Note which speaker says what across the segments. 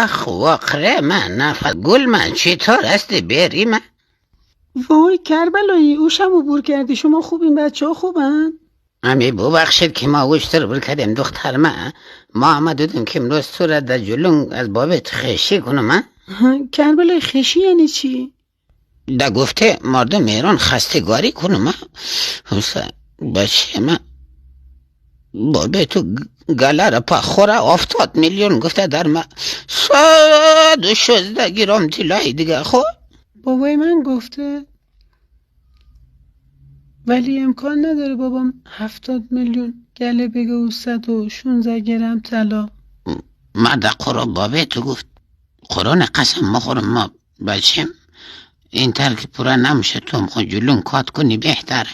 Speaker 1: اخ واقره من نفس گل من چطور هستی بریم؟
Speaker 2: وای کربلایی اوشم عبور کردی. شما خوبین؟ بچه ها خوبن؟
Speaker 1: امی ببخشید که ما وشتر بر کردیم دختر ما آمدودیم که امروز تو را در جلون از بابت خشی کنم.
Speaker 2: کربلایی خشی یعنی چی؟
Speaker 1: در گفته مردم ایران خستگاری کنم. بچه من بابه تو گله را پا خوره 70 میلیون گفته در من 116 گرم طلای دیگه. خب
Speaker 2: بابای من گفته، ولی امکان نداره بابام 70 میلیون گله بگه و 116 گرم طلا.
Speaker 1: مرد قرآن بابه تو گفت قرآن قسم مخورم ما بچیم این تر که پورا نمیشه تو هم خود جلون کات کنی بهتره.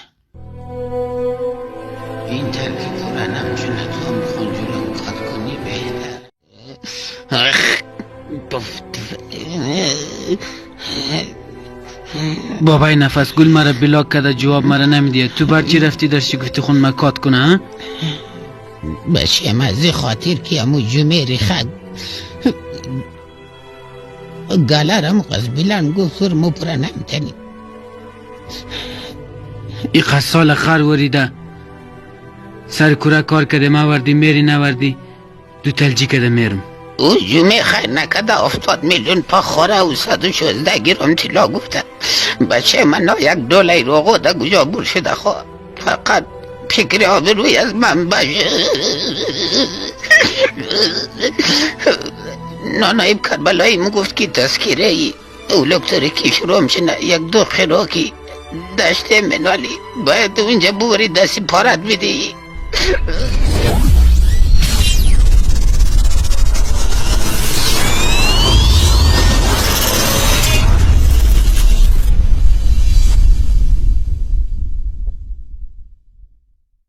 Speaker 1: این تر که پورا نمیشه تو هم خود جلون کات کنی بهتره.
Speaker 3: بابای نفس گل مرا بلاک کرده جواب مرا نمیدیه. تو برچی رفتی درشی گفتی خون مکات کنه؟
Speaker 1: بچه مزی خاطر که امو جمعه خد گلارم قصبیلان گفتور مو پورا نمتنی.
Speaker 3: ای قصال خر وریده سر کوره کار کده ما وردی میری نوردی دو تلجی کده میرم.
Speaker 1: او جمعه خیر نکده 70 میلیون پا خوره و 116 گرم طلا گفته. بچه من یک دلار روغو ده کجا بور شده خواه فقط فکر آبروی از من باشه. نانایب کربلایی مو گفت که تذکیره ای اولکتر کیش رو همچنه یک دو خیراکی داشته منالی باید اونجا بوری دستی پارت بدهی.